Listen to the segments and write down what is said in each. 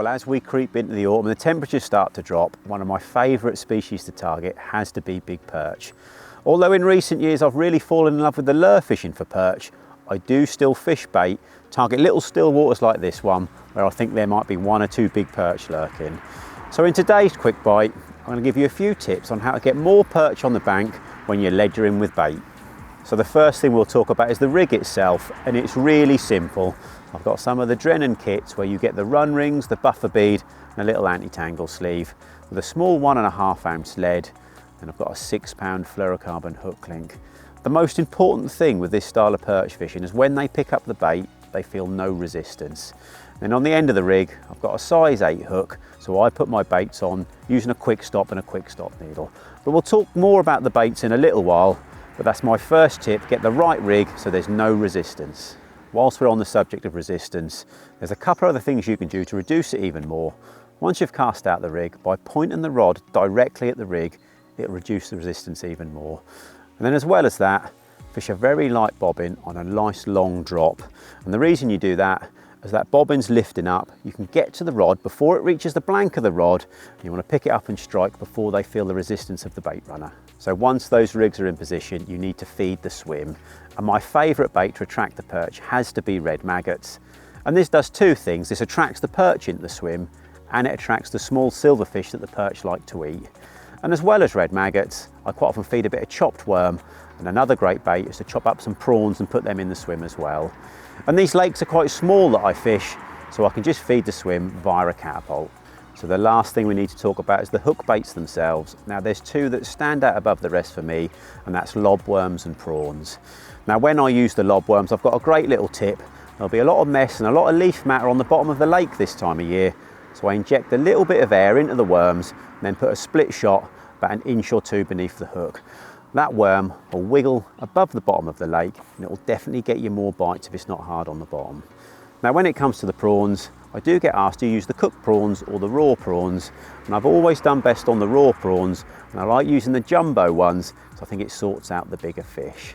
Well, as we creep into the autumn and the temperatures start to drop, one of my favourite species to target has to be big perch. Although in recent years I've really fallen in love with the lure fishing for perch, I do still fish bait, target little still waters like this one, where I think there might be 1 or 2 big perch lurking. So in today's quick bite, I'm going to give you a few tips on how to get more perch on the bank when you're ledgering with bait. So the first thing we'll talk about is the rig itself, and it's really simple. I've got some of the Drennan kits where you get the run rings, the buffer bead and a little anti-tangle sleeve with a small 1.5 ounce lead, and I've got a 6 pound fluorocarbon hook link. The most important thing with this style of perch fishing is when they pick up the bait, they feel no resistance. Then on the end of the rig, I've got a size 8 hook, so I put my baits on using a quick stop and a quick stop needle. But we'll talk more about the baits in a little while, but that's my first tip, get the right rig so there's no resistance. Whilst we're on the subject of resistance, there's a couple of other things you can do to reduce it even more. Once you've cast out the rig, by pointing the rod directly at the rig, it'll reduce the resistance even more. And then as well as that, fish a very light bobbin on a nice long drop. And the reason you do that, as that bobbin's lifting up, you can get to the rod before it reaches the blank of the rod. You want to pick it up and strike before they feel the resistance of the bait runner. So once those rigs are in position, you need to feed the swim. And my favourite bait to attract the perch has to be red maggots. And this does 2 things. This attracts the perch into the swim, and it attracts the small silverfish that the perch like to eat. And as well as red maggots, I quite often feed a bit of chopped worm, and another great bait is to chop up some prawns and put them in the swim as well. And these lakes are quite small that I fish, so I can just feed the swim via a catapult. So the last thing we need to talk about is the hook baits themselves. Now there's 2 that stand out above the rest for me, and that's lobworms and prawns. Now when I use the lobworms, I've got a great little tip. There'll be a lot of mess and a lot of leaf matter on the bottom of the lake this time of year. So I inject a little bit of air into the worms and then put a split shot about 1 inch or 2 beneath the hook. That worm will wiggle above the bottom of the lake, and it will definitely get you more bites if it's not hard on the bottom. Now when it comes to the prawns, I do get asked to use the cooked prawns or the raw prawns, and I've always done best on the raw prawns, and I like using the jumbo ones because I think it sorts out the bigger fish.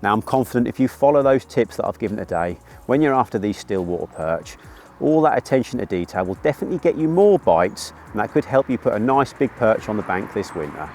Now I'm confident if you follow those tips that I've given today, when you're after these stillwater perch, all that attention to detail will definitely get you more bites, and that could help you put a nice big perch on the bank this winter.